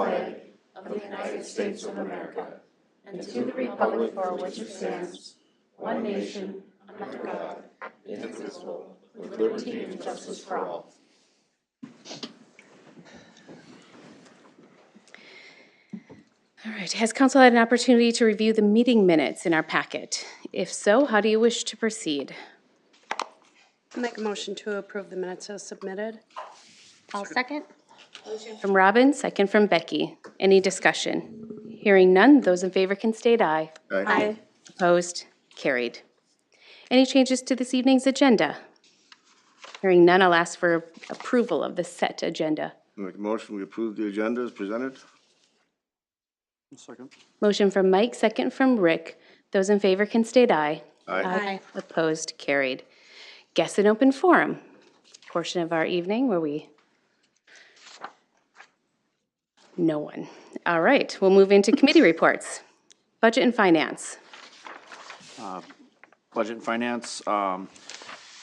flag of the United States of America, and to the republic for which it stands, one nation, under God, indivisible, with liberty and justice for all. All right. Has council had an opportunity to review the meeting minutes in our packet? If so, how do you wish to proceed? I'll make a motion to approve the minutes as submitted. I'll second. From Robin, second from Becky. Any discussion? Hearing none, those in favor can state aye. Aye. Opposed? Carried. Any changes to this evening's agenda? Hearing none, I'll ask for approval of the set agenda. Make a motion, we approve the agenda as presented. Second. Motion from Mike, second from Rick. Those in favor can state aye. Aye. Opposed? Carried. Guest and open forum, portion of our evening where we... No one. All right, we'll move into committee reports. Budget and Finance. Budget and Finance,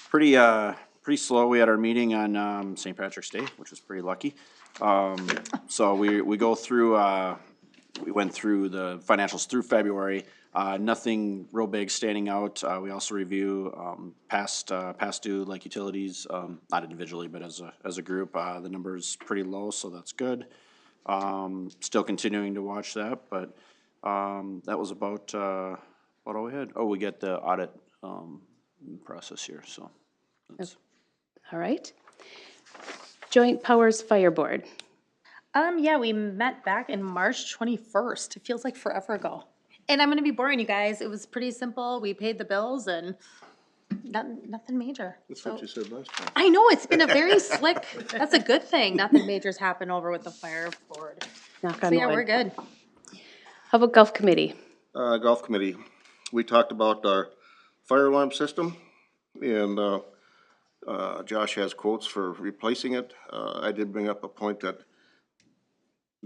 pretty slow. We had our meeting on St. Patrick's Day, which was pretty lucky. So we go through, we went through the financials through February. Nothing real big standing out. We also review past due, like utilities, not individually, but as a group. The number's pretty low, so that's good. Still continuing to watch that, but that was about what all we had. Oh, we get the audit process here, so that's... All right. Joint Powers Fire Board. Yeah, we met back in March 21st. It feels like forever ago. And I'm gonna be boring you guys. It was pretty simple. We paid the bills and nothing major. That's So- what you said last time. I know, it's been a very slick, that's a good thing. Nothing major's happened over with the fire board. Knock So on yeah, we're wood. good. How about Gulf Committee? Golf Committee, we talked about our fire alarm system, and Josh has quotes for replacing it. I did bring up a point that,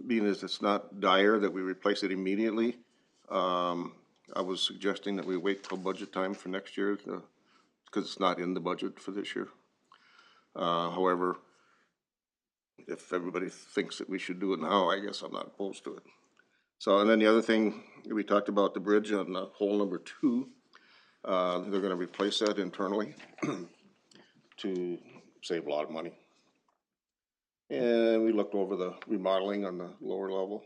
being as it's not dire, that we replace it immediately. I was suggesting that we wait till budget time for next year, because it's not in the budget for this year. However, if everybody thinks that we should do it now, I guess I'm not opposed to it. So, and then the other thing, we talked about the bridge on hole number 2. They're gonna replace that internally to save a lot of money. And we looked over the remodeling on the lower level.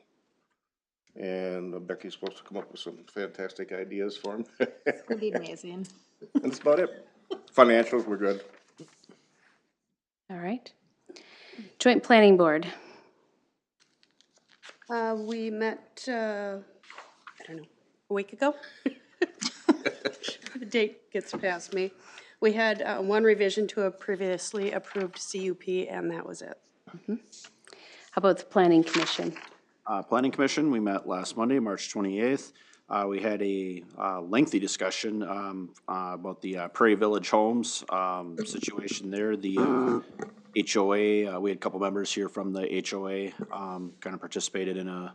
And Becky's supposed to come up with some fantastic ideas for him. It's gonna be amazing. That's about it. Financials, we're good. All right. Joint Planning Board. We met, I don't know, a week ago? The date gets past me. We had one revision to a previously approved CUP, and that was it. How about the Planning Commission? Planning Commission, we met last Monday, March 28th. We had a lengthy discussion about the Prairie Village Homes situation there. The HOA, we had a couple members here from the HOA, kind of participated in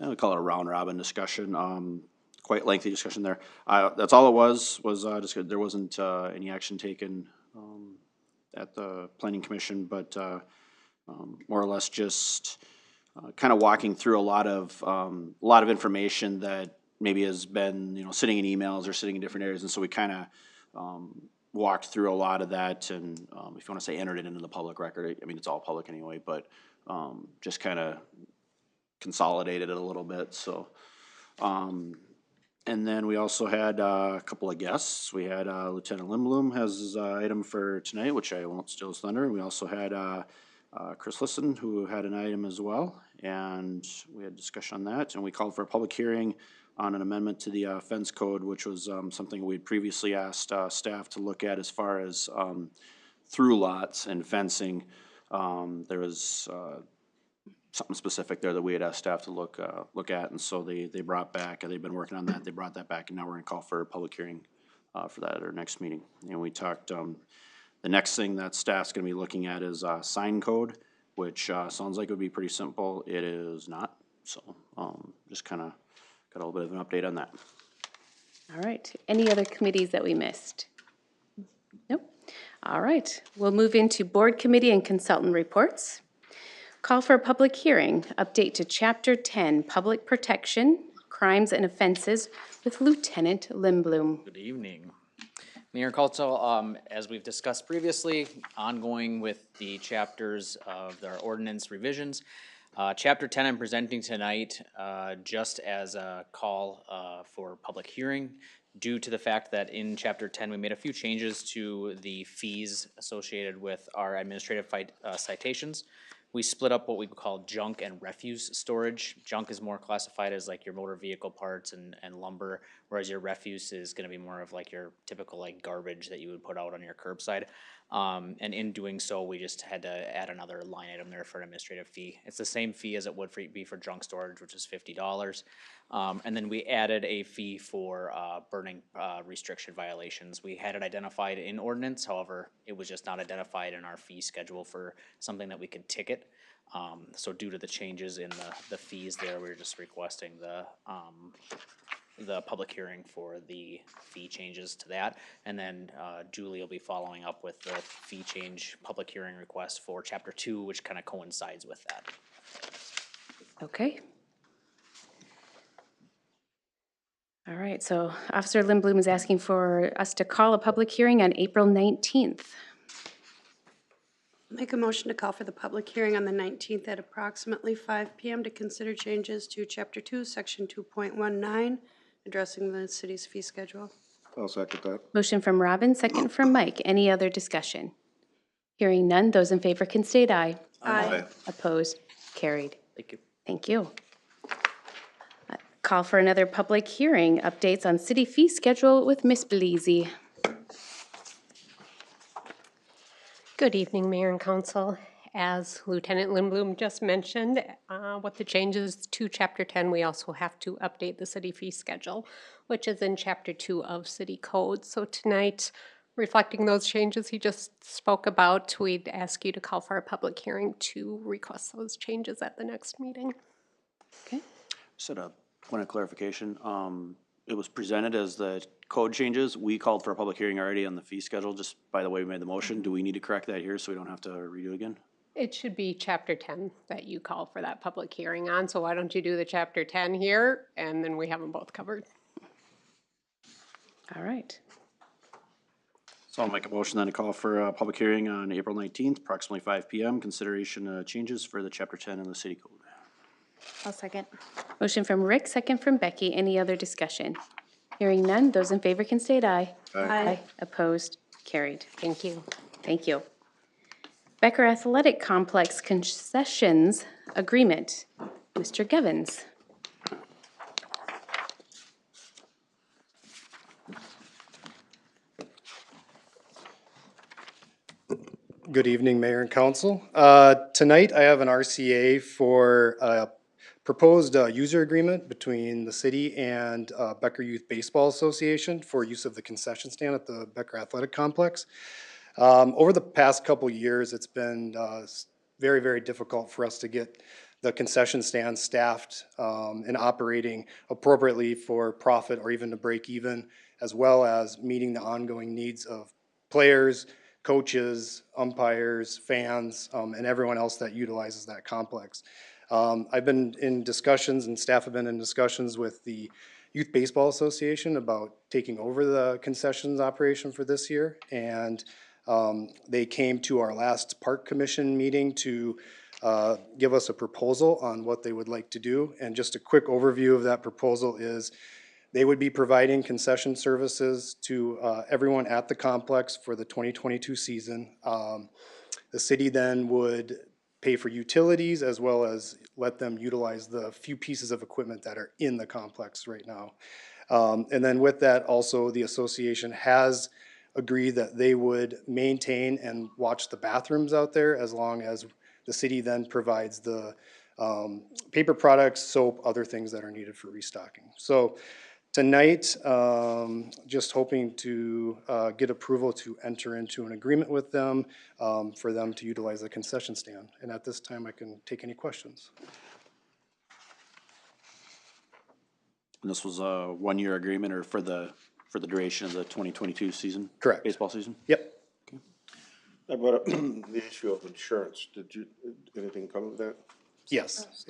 we call it a round robin discussion. Quite lengthy discussion there. That's all it was just, there wasn't any action taken at the Planning Commission, but more or less just kind of walking through a lot of information that maybe has been, sitting in emails or sitting in different areas. And so we kind of walked through a lot of that, and if you want to say entered it into the public record, I mean, it's all public anyway, but just kind of consolidated it a little bit. So, and then we also had a couple of guests. We had Lieutenant Lindblom has his item for tonight, which I won't steal his thunder. And we also had Chris Lisson, who had an item as well, and we had discussion on that. And we called for a public hearing on an amendment to the fence code, which was something we'd previously asked staff to look at as far as through lots and fencing. There was something specific there that we had asked staff to look at, and so they brought back, and they've been working on that. They brought that back, and now we're gonna call for a public hearing for that at our next meeting. And we talked, the next thing that staff's gonna be looking at is sign code, which sounds like it would be pretty simple. It is not, so just kind of got a little bit of an update on that. All right. Any other committees that we missed? Nope. All right. We'll move into board committee and consultant reports. Call for a public hearing, update to Chapter 10, Public Protection, Crimes and Offenses with Lieutenant Lindblom. Good evening. Mayor and Council, as we've discussed previously, ongoing with the chapters of our ordinance revisions. Chapter 10 I'm presenting tonight just as a call for public hearing due to the fact that in Chapter 10 we made a few changes to the fees associated with our administrative citations. We split up what we call junk and refuse storage. Junk is more classified as like your motor vehicle parts and lumber, whereas your refuse is gonna be more of like your typical like garbage that you would put out on your curbside. And in doing so, we just had to add another line item there for an administrative fee. It's the same fee as it would be for junk storage, which is $50. And then we added a fee for burning restriction violations. We had it identified in ordinance, however, it was just not identified in our fee schedule for something that we could ticket. So due to the changes in the fees there, we were just requesting the public hearing for the fee changes to that. And then Julie will be following up with the fee change public hearing request for Chapter 2, which kind of coincides with that. Okay. All right, so Officer Lindblom is asking for us to call a public hearing on April 19th. Make a motion to call for the public hearing on the 19th at approximately 5 p.m. to consider changes to Chapter 2, Section 2.19, addressing the city's fee schedule. I'll second that. Motion from Robin, second from Mike. Any other discussion? Hearing none, those in favor can state aye. Aye. Opposed? Carried. Thank you. Thank you. Call for another public hearing, updates on city fee schedule with Ms. Bleasy. Good evening, Mayor and Council. As Lieutenant Lindblom just mentioned, with the changes to Chapter 10, we also have to update the city fee schedule, which is in Chapter 2 of City Code. So tonight, reflecting those changes he just spoke about, we'd ask you to call for a public hearing to request those changes at the next meeting. Okay. Set a point of clarification. It was presented as the code changes. We called for a public hearing already on the fee schedule, just by the way we made the motion. Do we need to correct that here so we don't have to redo again? It should be Chapter 10 that you call for that public hearing on, so why don't you do the Chapter 10 here, and then we have them both covered. All right. So I'll make a motion then to call for a public hearing on April 19th, approximately 5 p.m. Consideration changes for the Chapter 10 in the city code. I'll second. Motion from Rick, second from Becky. Any other discussion? Hearing none, those in favor can state aye. Aye. Opposed? Carried. Thank you. Thank you. Becker Athletic Complex Concessions Agreement. Mr. Givens. Good evening, Mayor and Council. Tonight, I have an RCA for a proposed user agreement between the city and Becker Youth Baseball Association for use of the concession stand at the Becker Athletic Complex. Over the past couple years, it's been very, very difficult for us to get the concession stand staffed and operating appropriately for profit or even to break even, as well as meeting the ongoing needs of players, coaches, umpires, fans, and everyone else that utilizes that complex. I've been in discussions, and staff have been in discussions with the Youth Baseball Association about taking over the concessions operation for this year, and they came to our last park commission meeting to give us a proposal on what they would like to do. And just a quick overview of that proposal is they would be providing concession services to everyone at the complex for the 2022 season. The city then would pay for utilities as well as let them utilize the few pieces of equipment that are in the complex right now. And then with that, also the association has agreed that they would maintain and watch the bathrooms out there as long as the city then provides the paper products, soap, other things that are needed for restocking. So tonight, just hoping to get approval to enter into an agreement with them for them to utilize the concession stand. And at this time, I can take any questions. And this was a one-year agreement or for the duration of the 2022 season? Correct. Baseball season? Yep. I brought up the issue of insurance. Did anything come of that? Yes,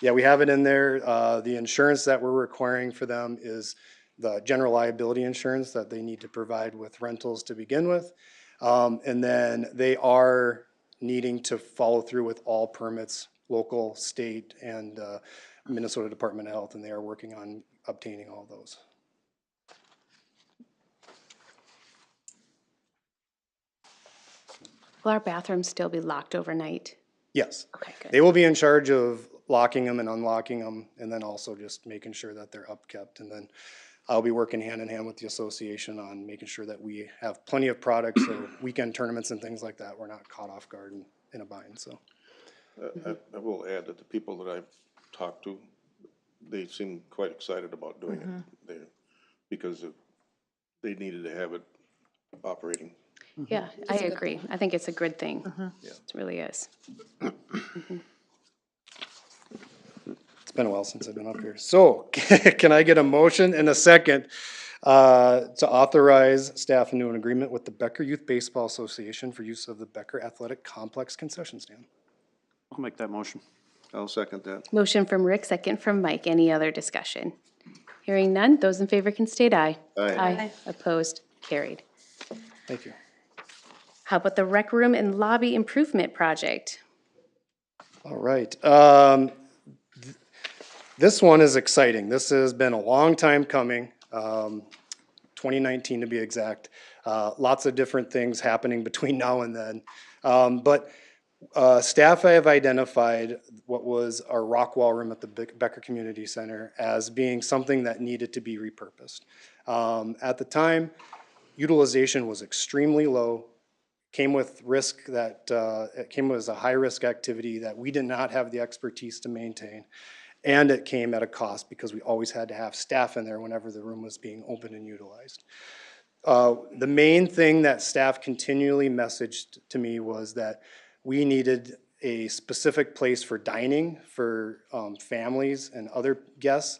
yeah, we have it in there. The insurance that we're requiring for them is the general liability insurance that they need to provide with rentals to begin with. And then they are needing to follow through with all permits, local, state, and Minnesota Department of Health, and they are working on obtaining all those. Will our bathrooms still be locked overnight? Yes. Okay, good. They will be in charge of locking them and unlocking them, and then also just making sure that they're upkept. And then I'll be working hand in hand with the association on making sure that we have plenty of products, so weekend tournaments and things like that, we're not caught off guard and in a bind, so. I will add that the people that I've talked to, they seem quite excited about doing it. Because they needed to have it operating. Yeah, I agree. I think it's a good thing. Yeah. It really is. It's been a while since I've been up here. So can I get a motion and a second to authorize staff into an agreement with the Becker Youth Baseball Association for use of the Becker Athletic Complex concession stand? I'll make that motion. I'll second that. Motion from Rick, second from Mike. Any other discussion? Hearing none, those in favor can state aye. Aye. Opposed, carried. Thank you. How about the rec room and lobby improvement project? All right. This one is exciting. This has been a long time coming, 2019 to be exact. Lots of different things happening between now and then. But staff have identified what was our rock wall room at the Becker Community Center as being something that needed to be repurposed. At the time, utilization was extremely low, came with risk that, it came as a high-risk activity that we did not have the expertise to maintain. And it came at a cost because we always had to have staff in there whenever the room was being opened and utilized. The main thing that staff continually messaged to me was that we needed a specific place for dining for families and other guests,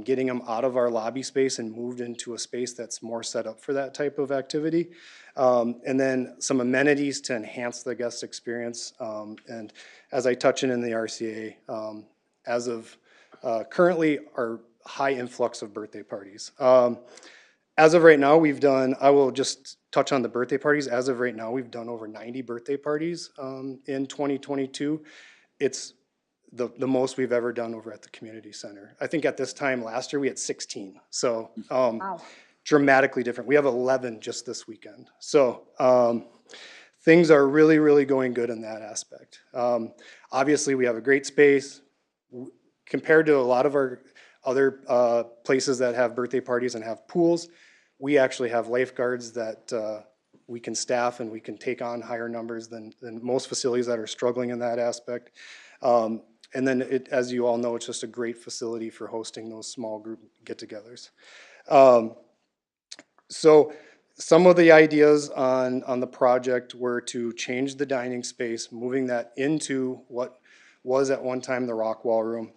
getting them out of our lobby space and moved into a space that's more set up for that type of activity. And then some amenities to enhance the guest experience. And as I touch in the RCA, as of currently our high influx of birthday parties. As of right now, we've done, I will just touch on the birthday parties. As of right now, we've done over 90 birthday parties in 2022. It's the most we've ever done over at the community center. I think at this time last year, we had 16. So dramatically different. We have 11 just this weekend. So things are really, really going good in that aspect. Obviously, we have a great space. Compared to a lot of our other places that have birthday parties and have pools, we actually have lifeguards that we can staff and we can take on higher numbers than most facilities that are struggling in that aspect. And then as you all know, it's just a great facility for hosting those small group get-togethers. So some of the ideas on the project were to change the dining space, moving that into what was at one time the rock wall room,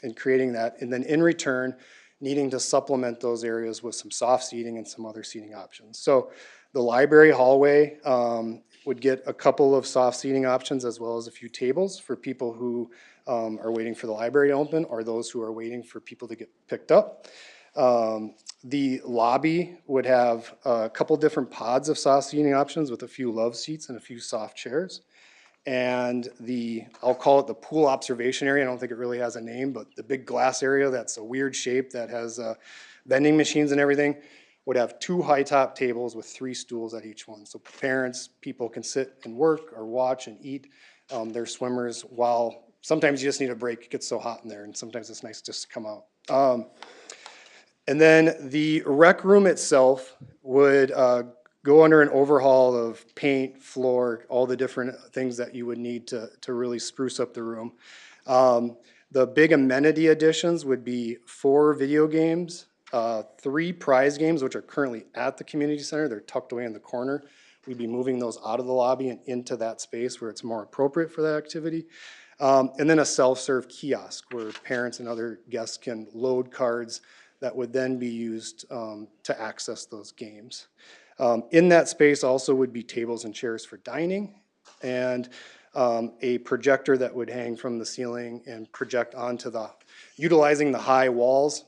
and creating that, and then in return, needing to supplement those areas with some soft seating and some other seating options. So the library hallway would get a couple of soft seating options as well as a few tables for people who are waiting for the library to open or those who are waiting for people to get picked up. The lobby would have a couple different pods of soft seating options with a few love seats and a few soft chairs. And I'll call it the pool observation area. I don't think it really has a name, but the big glass area that's a weird shape that has vending machines and everything would have 2 high top tables with 3 stools at each one. So parents, people can sit and work or watch and eat their swimmers while sometimes you just need a break. It gets so hot in there and sometimes it's nice just to come out. And then the rec room itself would go under an overhaul of paint, floor, all the different things that you would need to really spruce up the room. The big amenity additions would be 4 video games, 3 prize games, which are currently at the community center. They're tucked away in the corner. We'd be moving those out of the lobby and into that space where it's more appropriate for that activity. And then a self-serve kiosk where parents and other guests can load cards that would then be used to access those games. In that space also would be tables and chairs for dining, and a projector that would hang from the ceiling and project onto utilizing the high walls,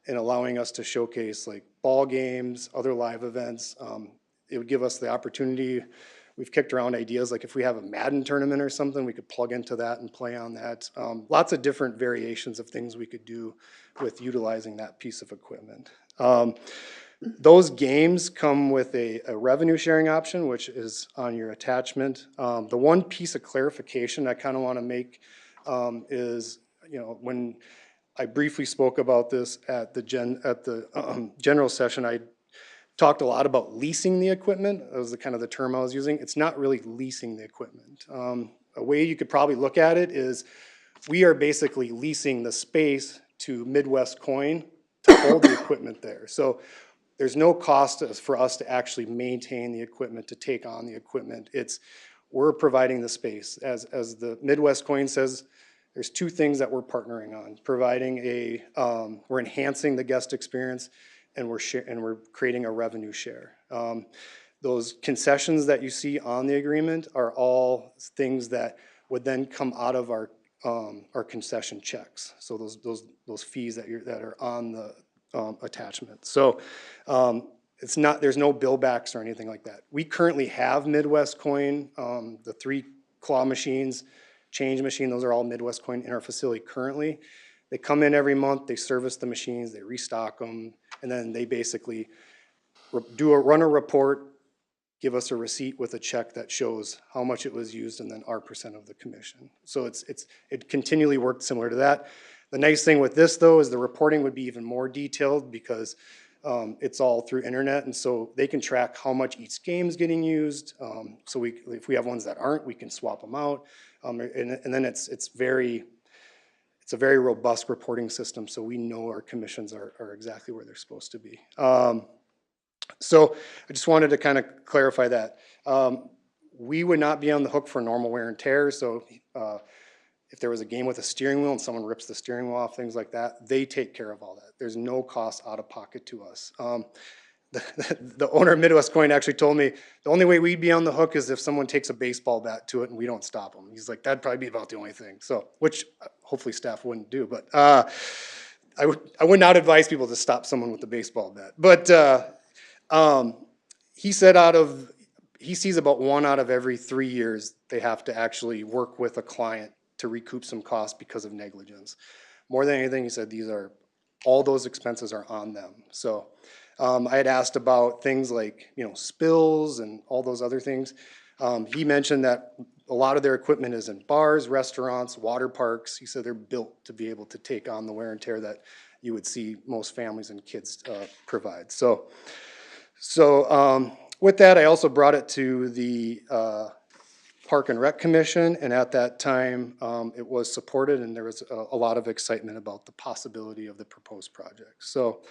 and allowing us to showcase like ball games, other live events. It would give us the opportunity. We've kicked around ideas like if we have a Madden tournament or something, we could plug into that and play on that. Lots of different variations of things we could do with utilizing that piece of equipment. Those games come with a revenue sharing option, which is on your attachment. The one piece of clarification I kind of want to make is, when I briefly spoke about this at the general session, I talked a lot about leasing the equipment. That was the term I was using. It's not really leasing the equipment. A way you could probably look at it is we are basically leasing the space to Midwest Coin to hold the equipment there. So there's no cost for us to actually maintain the equipment, to take on the equipment. We're providing the space. As the Midwest Coin says, there's two things that we're partnering on. We're enhancing the guest experience, and we're creating a revenue share. Those concessions that you see on the agreement are all things that would then come out of our concession checks. So those fees that are on the attachment. So there's no bill backs or anything like that. We currently have Midwest Coin, the 3 claw machines, change machine, those are all Midwest Coin in our facility currently. They come in every month, they service the machines, they restock them, and then they basically run a report, give us a receipt with a check that shows how much it was used and then our percent of the commission. So it continually worked similar to that. The nice thing with this though is the reporting would be even more detailed because it's all through internet, and so they can track how much each game is getting used. So if we have ones that aren't, we can swap them out. And then it's a very robust reporting system, so we know our commissions are exactly where they're supposed to be. So I just wanted to kind of clarify that. We would not be on the hook for normal wear and tear, so if there was a game with a steering wheel and someone rips the steering wheel off, things like that, they take care of all that. There's no cost out of pocket to us. The owner of Midwest Coin actually told me the only way we'd be on the hook is if someone takes a baseball bat to it and we don't stop them. He's like, that'd probably be about the only thing. So, which hopefully staff wouldn't do, but I would not advise people to stop someone with a baseball bat. But he said he sees about 1 out of every 3 years they have to actually work with a client to recoup some costs because of negligence. More than anything, he said all those expenses are on them. So I had asked about things like, spills and all those other things. He mentioned that a lot of their equipment is in bars, restaurants, water parks. He said they're built to be able to take on the wear and tear that you would see most families and kids provide. So with that, I also brought it to the Park and Rec Commission, and at that time, it was supported, and there was a lot of excitement about the possibility of the proposed project. So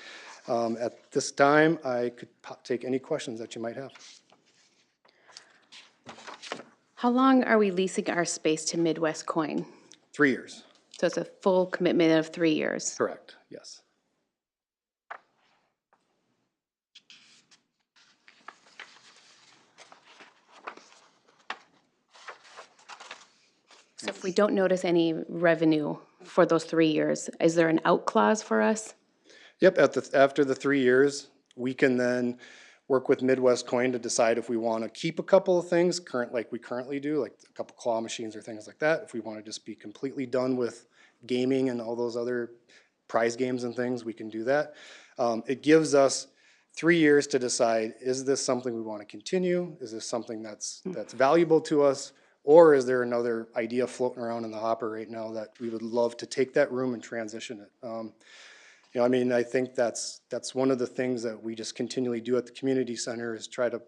at this time, I could take any questions that you might have. How long are we leasing our space to Midwest Coin? 3 years. So it's a full commitment of 3 years. Correct, yes. So if we don't notice any revenue for those 3 years, is there an out clause for us? Yep, after the 3 years, we can then work with Midwest Coin to decide if we want to keep a couple of things like we currently do, like a couple claw machines or things like that. If we want to just be completely done with gaming and all those other prize games and things, we can do that. It gives us 3 years to decide, is this something we want to continue? Is this something that's valuable to us? Or is there another idea floating around in the hopper right now that we would love to take that room and transition it? I think that's one of the things that we just continually do at the community center is try to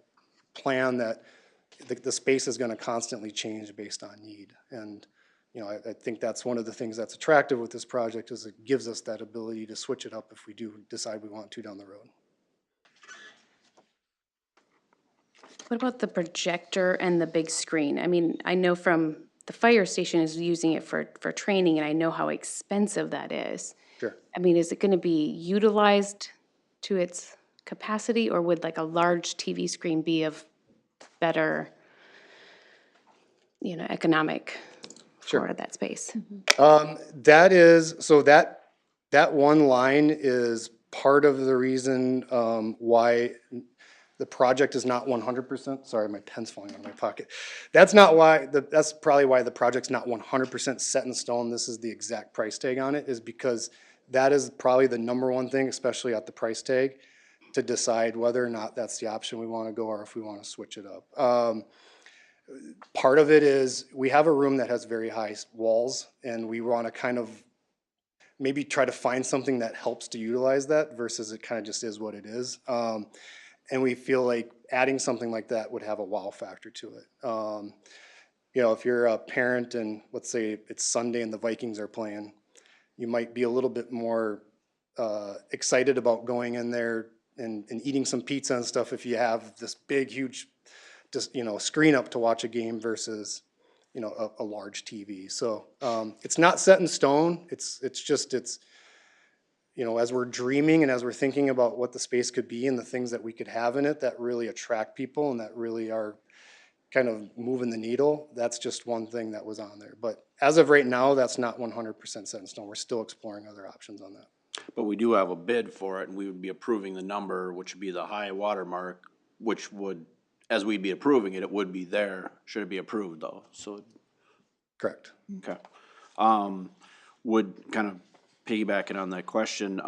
plan that the space is going to constantly change based on need. And I think that's one of the things that's attractive with this project is it gives us that ability to switch it up if we do decide we want to down the road. What about the projector and the big screen? I know from the fire station is using it for training, and I know how expensive that is. Sure. Is it going to be utilized to its capacity, or would like a large TV screen be of better, economic for that space? That is, so that one line is part of the reason, why the project is not 100%, sorry, my pen's falling out of my pocket. That's not why, that's probably why the project's not 100% set in stone, this is the exact price tag on it, is because that is probably the number one thing, especially at the price tag, to decide whether or not that's the option we wanna go, or if we wanna switch it up. Part of it is, we have a room that has very high walls, and we wanna kind of maybe try to find something that helps to utilize that versus it kind of just is what it is. And we feel like adding something like that would have a wow factor to it. If you're a parent and let's say it's Sunday and the Vikings are playing, you might be a little bit more excited about going in there and eating some pizza and stuff if you have this big, huge, just, screen up to watch a game versus, a large TV. So it's not set in stone. It's just, as we're dreaming and as we're thinking about what the space could be and the things that we could have in it that really attract people and that really are kind of moving the needle, that's just one thing that was on there. But as of right now, that's not 100% set in stone. We're still exploring other options on that. But we do have a bid for it, and we would be approving the number, which would be the high water mark, which would, as we'd be approving it, it would be there, should it be approved though, so. Correct. Okay. Would kind of piggybacking on that question,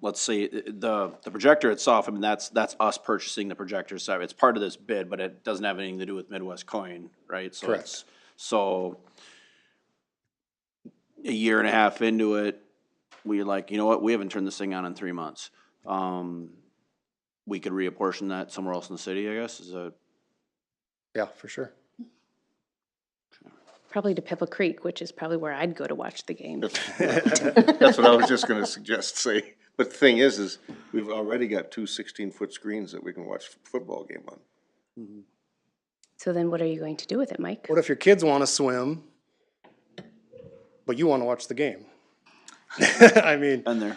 let's say the projector itself, I mean, that's us purchasing the projector, so it's part of this bid, but it doesn't have anything to do with Midwest Coin, right? So Correct. it's, so a year and a half into it, we're like, you know what, we haven't turned this thing on in 3 months. We could reapportion that somewhere else in the city, I guess, is that? Yeah, for sure. Probably to Pippa Creek, which is probably where I'd go to watch the game. That's what I was just gonna suggest, say. But the thing is we've already got two 16-foot screens that we can watch football game on. So then what are you going to do with it, Mike? What if your kids want to swim, but you want to watch the game? I mean, Been there.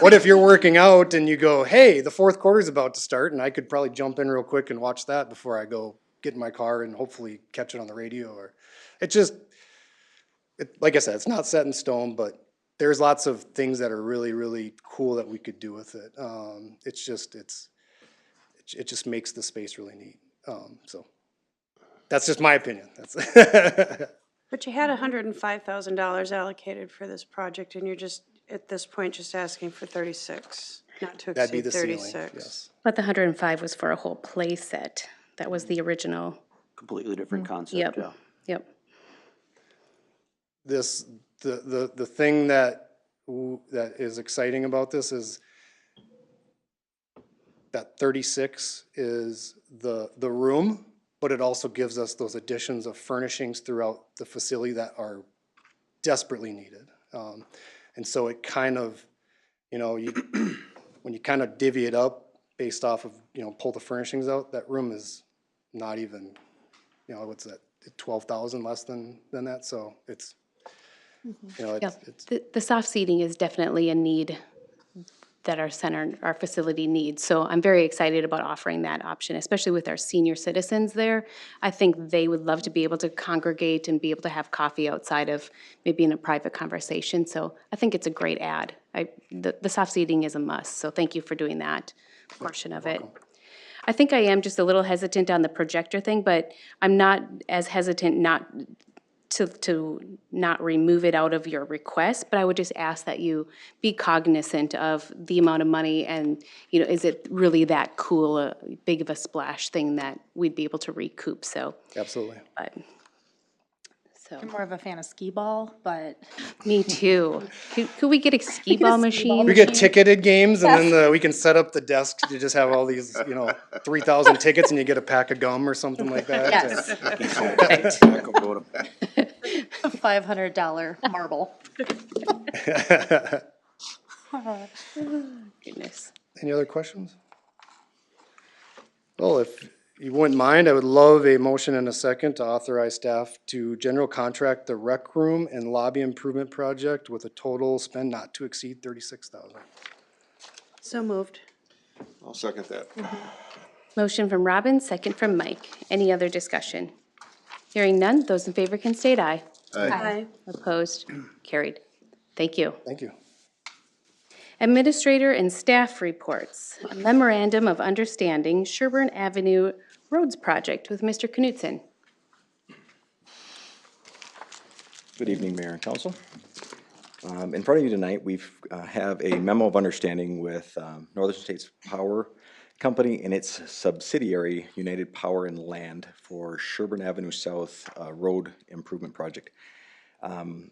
what if you're working out and you go, hey, the fourth quarter's about to start, and I could probably jump in real quick and watch that before I go get in my car and hopefully catch it on the radio, or it just, like I said, it's not set in stone, but there's lots of things that are really, really cool that we could do with it. It just makes the space really neat. So that's just my opinion. But you had $105,000 allocated for this project, and you're just, at this point, just asking for 36, not to That'd be exceed the ceiling, 36. yes. But the 105 was for a whole play set. That was the original. Completely different concept, Yep, yeah. yep. The thing that is exciting about this is that 36 is the room, but it also gives us those additions of furnishings throughout the facility that are desperately needed. And so it kind of, when you kind of divvy it up based off of, pull the furnishings out, that room is not even, what's that, 12,000 less than that, so it's, Yeah, the soft seating is definitely a need that our facility needs. So I'm very excited about offering that option, especially with our senior citizens there. I think they would love to be able to congregate and be able to have coffee outside of maybe in a private conversation. So I think it's a great add. The soft seating is a must, so thank you for doing that portion of it. I think I am just a little hesitant on the projector thing, but I'm not as hesitant not to not remove it out of your request, but I would just ask that you be cognizant of the amount of money and, is it really that cool, big of a splash thing that we'd be able to recoup, so. absolutely. But, so, I'm more of a fan of skee ball, but me too. Could we get a skee ball machine? We get ticketed games, and then we can set up the desk to just have all these, 3,000 tickets, and you get a pack of gum or something like that. yes, a $500 marble. Goodness. Any other questions? Well, if you wouldn't mind, I would love a motion and a second to authorize staff to general contract the rec room and lobby improvement project with a total spend not to exceed $36,000. So moved. I'll second that. Motion from Robin, second from Mike. Any other discussion? Hearing none, those in favor can state aye. Aye. Opposed? Carried. Thank you. Thank you. Administrator and staff reports. A memorandum of understanding Sherburne Avenue Roads Project with Mr. Knutson. Good evening, Mayor and Council. In front of you tonight, we have a memo of understanding with Northern States Power Company and its subsidiary United Power and Land for Sherburne Avenue South Road Improvement Project.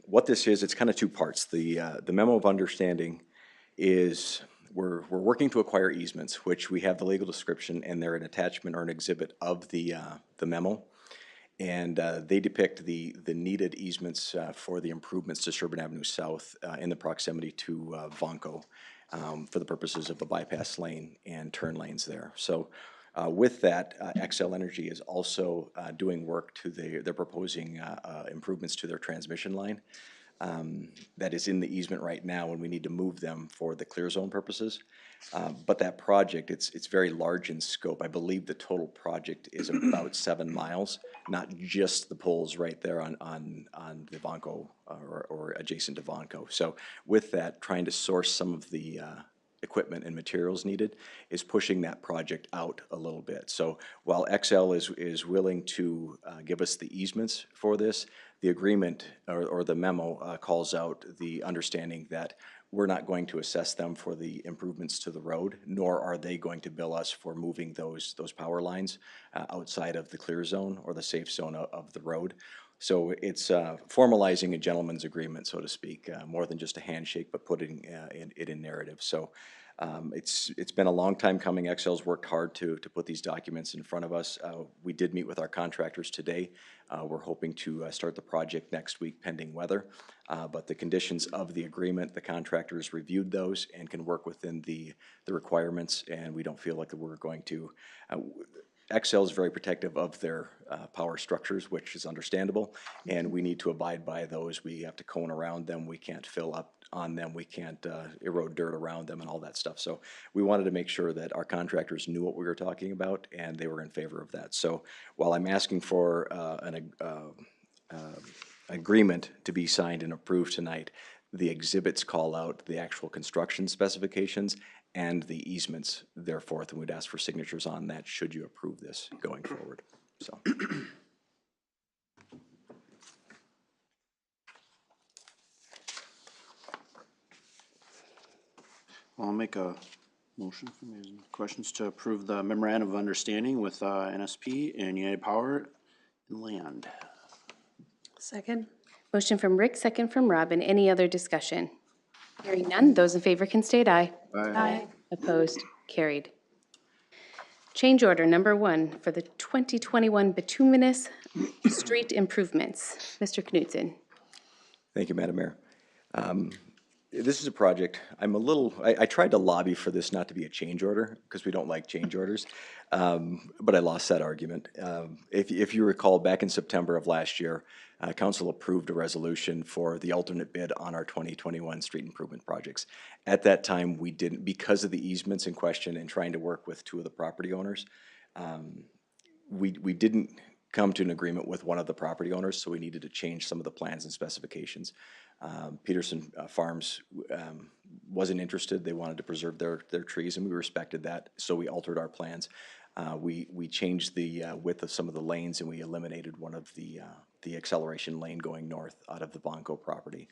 What this is, it's kind of two parts. The memo of understanding is we're working to acquire easements, which we have the legal description, and they're an attachment or an exhibit of the memo. And they depict the needed easements for the improvements to Sherburne Avenue South in the proximity to Vonco for the purposes of a bypass lane and turn lanes there. So with that, XL Energy is also doing work to they're proposing improvements to their transmission line that is in the easement right now, and we need to move them for the clear zone purposes. But that project, it's very large in scope. I believe the total project is about 7 miles, not just the poles right there on the Vonco or adjacent to Vonco. So with that, trying to source some of the equipment and materials needed is pushing that project out a little bit. So while XL is willing to give us the easements for this, the agreement or the memo calls out the understanding that we're not going to assess them for the improvements to the road, nor are they going to bill us for moving those power lines outside of the clear zone or the safe zone of the road. So it's formalizing a gentleman's agreement, so to speak, more than just a handshake, but putting it in narrative. So it's been a long time coming. XL's worked hard to put these documents in front of us. We did meet with our contractors today. We're hoping to start the project next week pending weather. But the conditions of the agreement, the contractors reviewed those and can work within the requirements, and we don't feel like we're going to. XL is very protective of their power structures, which is understandable, and we need to abide by those. We have to cone around them. We can't fill up on them. We can't erode dirt around them and all that stuff. So we wanted to make sure that our contractors knew what we were talking about, and they were in favor of that. So while I'm asking for an agreement to be signed and approved tonight, the exhibits call out the actual construction specifications and the easements thereforth, and we'd ask for signatures on that should you approve this going forward. So. I'll make a motion for any questions to approve the memorandum of understanding with NSP and United Power and Land. Second. Motion from Rick, second from Robin. Any other discussion? Hearing none, those in favor can state aye. Aye. Opposed? Carried. Change order number 1 for the 2021 bituminous street improvements. Mr. Knutson. Thank you, Madam Mayor. This is a project, I tried to lobby for this not to be a change order because we don't like change orders, but I lost that argument. If you recall, back in September of last year, Council approved a resolution for the alternate bid on our 2021 street improvement projects. At that time, we didn't, because of the easements in question and trying to work with 2 of the property owners, we didn't come to an agreement with one of the property owners, so we needed to change some of the plans and specifications. Peterson Farms wasn't interested. They wanted to preserve their trees, and we respected that, so we altered our plans. We changed the width of some of the lanes, and we eliminated one of the acceleration lane going north out of the Vonco property.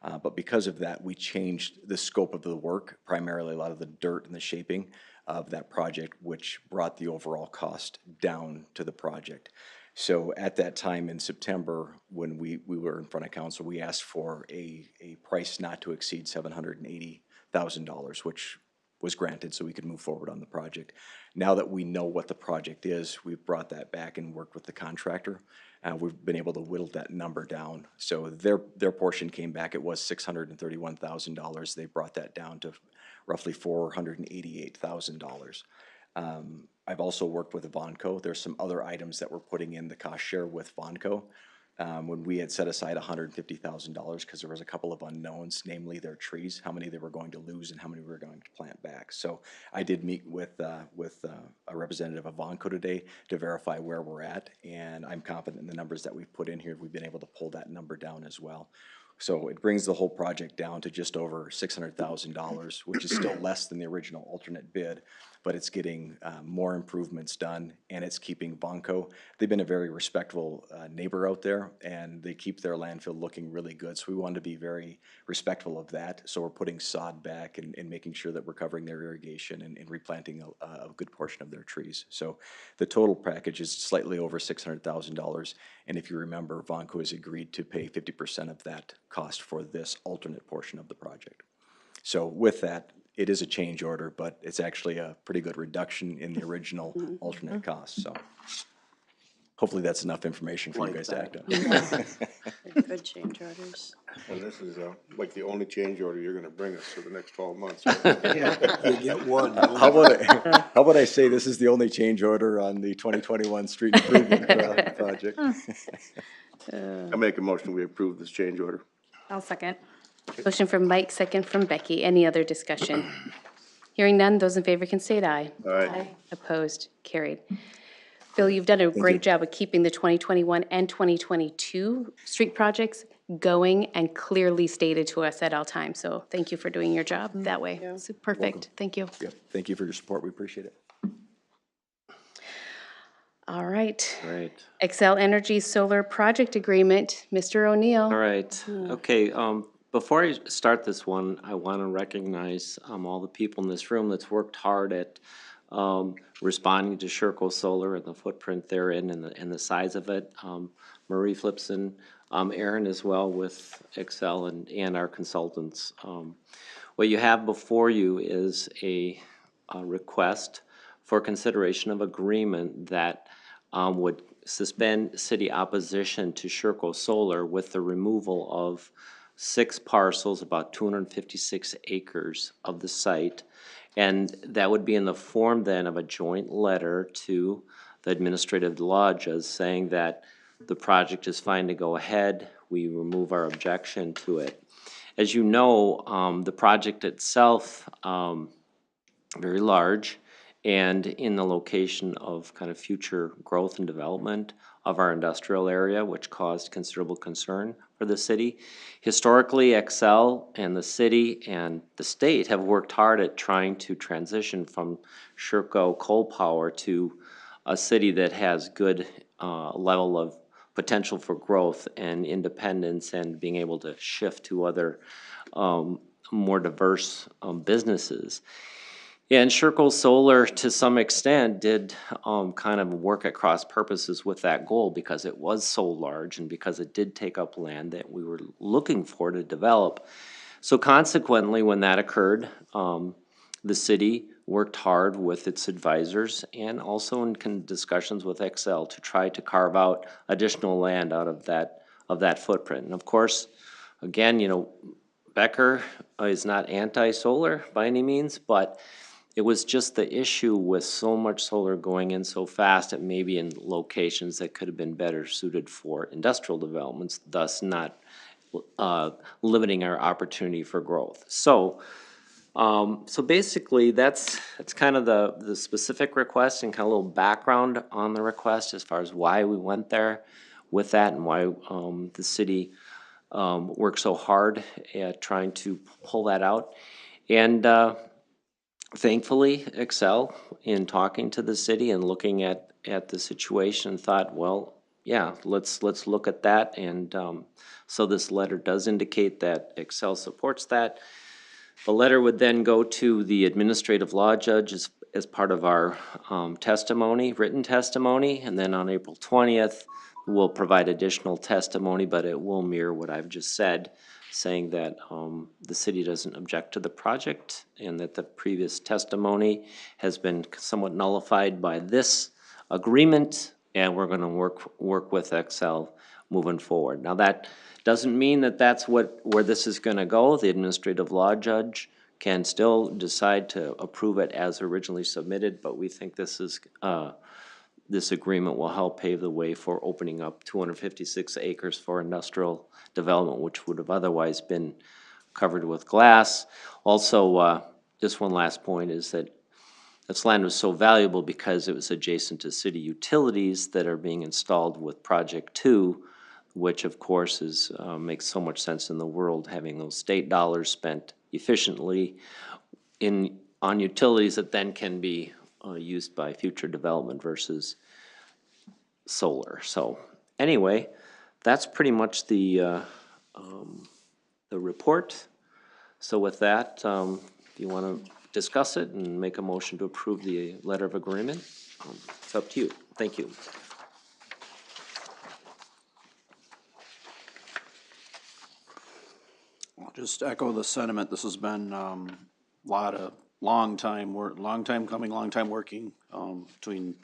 But because of that, we changed the scope of the work, primarily a lot of the dirt and the shaping of that project, which brought the overall cost down to the project. So at that time in September, when we were in front of council, we asked for a price not to exceed $780,000, which was granted so we could move forward on the project. Now that we know what the project is, we've brought that back and worked with the contractor. We've been able to whittle that number down. So their portion came back, it was $631,000. They brought that down to roughly $488,000. I've also worked with Vonco. There's some other items that we're putting in the cost share with Vonco when we had set aside $150,000 because there was a couple of unknowns, namely their trees, how many they were going to lose and how many we were going to plant back. So I did meet with a representative of Vonco today to verify where we're at, and I'm confident in the numbers that we've put in here. We've been able to pull that number down as well. So it brings the whole project down to just over $600,000, which is still less than the original alternate bid, but it's getting more improvements done, and it's keeping Vonco. They've been a very respectful neighbor out there, and they keep their landfill looking really good. So we want to be very respectful of that. So we're putting sod back and making sure that we're covering their irrigation and replanting a good portion of their trees. So the total package is slightly over $600,000. And if you remember, Vonco has agreed to pay 50% of that cost for this alternate portion of the project. So with that, it is a change order, but it's actually a pretty good reduction in the original alternate cost, so. Hopefully that's enough information for you guys to act on. Good change orders. And this is like the only change order you're gonna bring us for the next 12 months. You get one. How about I say this is the only change order on the 2021 street improvement project? I make a motion, we approve this change order. I'll second. Motion from Mike, second from Becky. Any other discussion? Hearing none, those in favor can state aye. Aye. Opposed, carried. Bill, you've done a great job of keeping the 2021 and 2022 street projects going and clearly stated to us at all times. So thank you for doing your job that way. It's perfect. Thank you. Yep, thank you for your support, we appreciate it. All right. Right. Excel Energy Solar Project Agreement, Mr. O'Neill. All right. Okay. Before I start this one, I want to recognize all the people in this room that's worked hard at responding to Sherco Solar and the footprint they're in and the size of it. Marie Flipson, Aaron as well with Excel and our consultants. What you have before you is a request for consideration of agreement that would suspend city opposition to Sherco Solar with the removal of 6 parcels, about 256 acres of the site. And that would be in the form then of a joint letter to the administrative law judge saying that the project is fine to go ahead. We remove our objection to it. As you know, the project itself, very large, and in the location of kind of future growth and development of our industrial area, which caused considerable concern for the city. Historically, Excel and the city and the state have worked hard at trying to transition from Sherco coal power to a city that has good level of potential for growth and independence and being able to shift to other more diverse businesses. And Sherco Solar, to some extent, did kind of work at cross purposes with that goal because it was so large and because it did take up land that we were looking for to develop. So consequently, when that occurred, the city worked hard with its advisors and also in discussions with Excel to try to carve out additional land out of that footprint. And of course, again, you know, Becker is not anti-solar by any means, but it was just the issue with so much solar going in so fast that maybe in locations that could have been better suited for industrial developments, thus not limiting our opportunity for growth. So basically that's kind of the specific request and kind of a little background on the request as far as why we went there with that and why the city worked so hard at trying to pull that out. And thankfully, Excel, in talking to the city and looking at the situation, thought, well, yeah, let's look at that. And so this letter does indicate that Excel supports that. The letter would then go to the administrative law judge as part of our testimony, written testimony, and then on April 20th, we'll provide additional testimony, but it will mirror what I've just said, saying that the city doesn't object to the project and that the previous testimony has been somewhat nullified by this agreement, and we're going to work with Excel moving forward. Now that doesn't mean that that's where this is going to go. The administrative law judge can still decide to approve it as originally submitted, but we think this is this agreement will help pave the way for opening up 256 acres for industrial development, which would have otherwise been covered with glass. Also, just one last point is that this land was so valuable because it was adjacent to city utilities that are being installed with Project 2, which of course is, makes so much sense in the world, having those state dollars spent efficiently on utilities that then can be used by future development versus solar. So anyway, that's pretty much the report. So with that, if you want to discuss it and make a motion to approve the letter of agreement, it's up to you. Thank you. I'll just echo the sentiment. This has been long time coming, long time working, between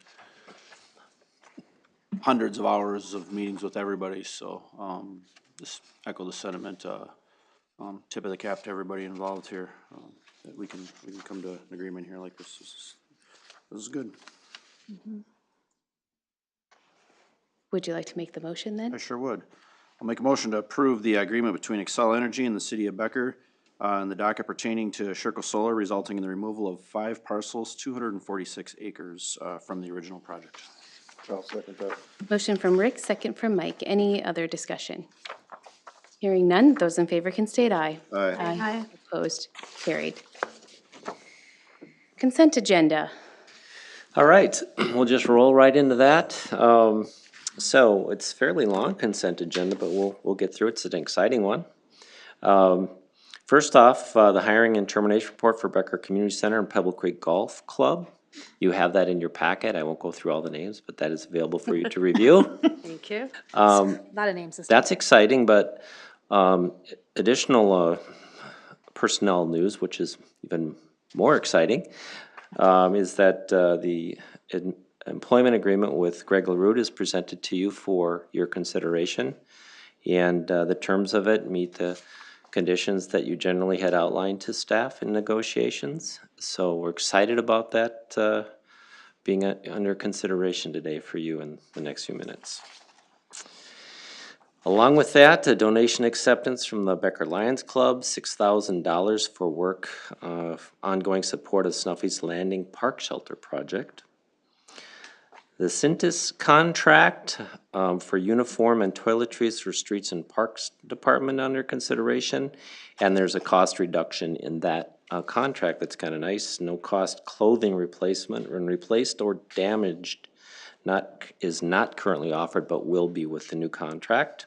hundreds of hours of meetings with everybody. So just echo the sentiment. Tip of the cap to everybody involved here. That we can come to an agreement here like this. This is good. Would you like to make the motion then? I sure would. I'll make a motion to approve the agreement between Xcel Energy and the city of Becker and the docket pertaining to Sherco Solar, resulting in the removal of 5 parcels, 246 acres from the original project. I'll second that. Motion from Rick, second from Mike. Any other discussion? Hearing none, those in favor can state aye. Aye. Aye. Opposed, carried. Consent agenda. All right, we'll just roll right into that. So it's fairly long consent agenda, but we'll get through it. It's an exciting one. First off, the hiring and termination report for Becker Community Center and Pebble Creek Golf Club. You have that in your packet. I won't go through all the names, but that is available for you to review. Thank you. Not a name system. That's exciting, but additional personnel news, which is even more exciting, is that the employment agreement with Greg LaRue is presented to you for your consideration. And the terms of it meet the conditions that you generally had outlined to staff in negotiations. So we're excited about that being under consideration today for you in the next few minutes. Along with that, a donation acceptance from the Becker Lions Club, $6,000 for work, ongoing support of Snuffy's Landing Park Shelter Project. The Cintas contract for uniform and toiletries for Streets and Parks Department under consideration. And there's a cost reduction in that contract that's kind of nice. No cost clothing replacement when replaced or damaged is not currently offered, but will be with the new contract.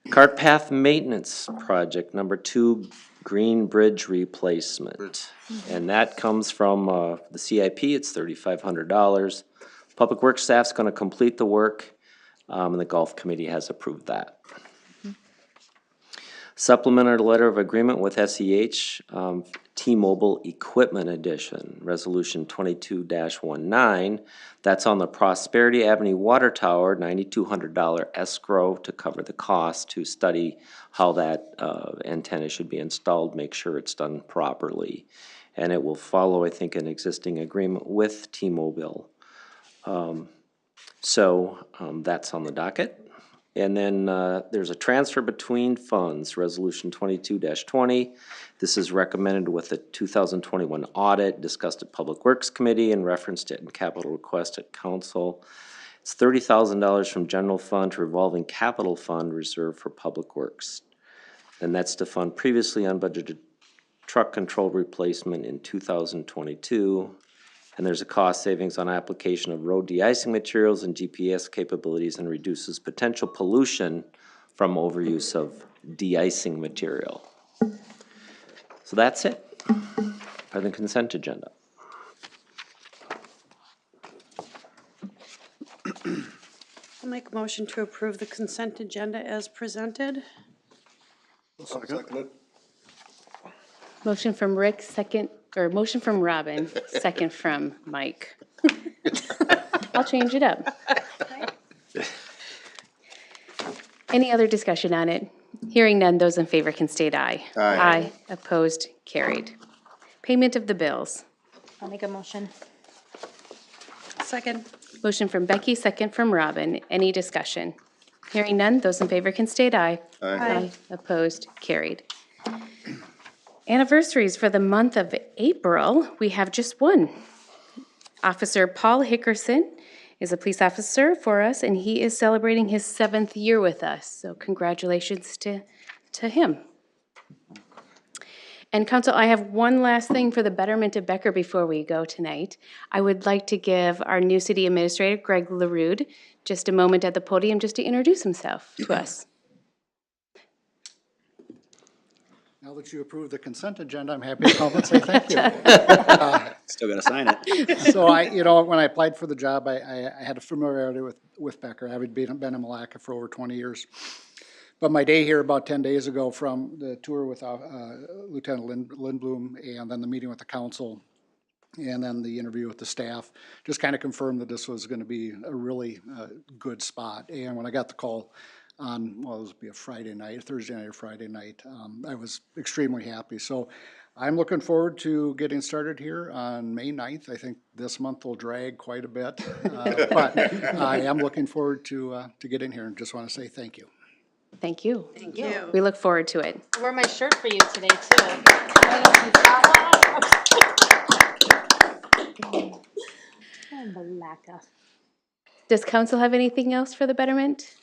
Cart path maintenance project number 2, Green Bridge replacement. And that comes from the CIP. It's $3,500. Public Works staff's going to complete the work, and the Golf Committee has approved that. Supplementary letter of agreement with SEH, T-Mobile Equipment Edition, Resolution 22-19. That's on the Prosperity Avenue Water Tower, $9,200 escrow to cover the cost to study how that antenna should be installed, make sure it's done properly. And it will follow, I think, an existing agreement with T-Mobile. That's on the docket. And then there's a transfer between funds, Resolution 22-20. This is recommended with the 2021 audit, discussed at Public Works Committee and referenced it in capital request at Council. It's $30,000 from general fund to revolving capital fund reserved for Public Works. And that's to fund previously unbudgeted truck control replacement in 2022. And there's a cost savings on application of road de-icing materials and GPS capabilities and reduces potential pollution from overuse of de-icing material. So that's it for the consent agenda. I'll make a motion to approve the consent agenda as presented. I'll second it. Motion from Rick, motion from Robin, second from Mike. I'll change it up. Any other discussion on it? Hearing none, those in favor can state aye. Aye. Aye. Opposed, carried. Payment of the bills. I'll make a motion. Second. Motion from Becky, second from Robin. Any discussion? Hearing none, those in favor can state aye. Aye. Opposed, carried. Anniversaries for the month of April, we have just one. Officer Paul Hickerson is a police officer for us, and he is celebrating his 7th year with us. So congratulations to him. And council, I have one last thing for the betterment of Becker before we go tonight. I would like to give our new city administrator, Greg LaRude, just a moment at the podium just to introduce himself to us. Now that you approve the consent agenda, I'm happy to come and say thank you. Still gotta sign it. So when I applied for the job, I had a familiarity with Becker. I had been in Malacca for over 20 years. But my day here about 10 days ago from the tour with Lieutenant Lindblom and then the meeting with the council and then the interview with the staff just kind of confirmed that this was going to be a really good spot. And when I got the call on, well, it was be a Friday night, Thursday night or Friday night, I was extremely happy. So I'm looking forward to getting started here on May 9th. I think this month will drag quite a bit, but I am looking forward to getting here and just want to say thank you. Thank you. Thank you. We look forward to it. I wore my shirt for you today, too. Malacca. Does council have anything else for the betterment?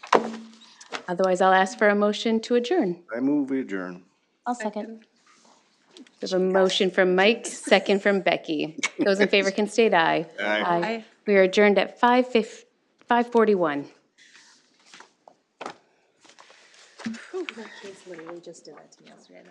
Otherwise, I'll ask for a motion to adjourn. I move we adjourn. I'll second. We have a motion from Mike, second from Becky. Those in favor can state aye. Aye. We are adjourned at 5:41. My kids literally just did that to me yesterday.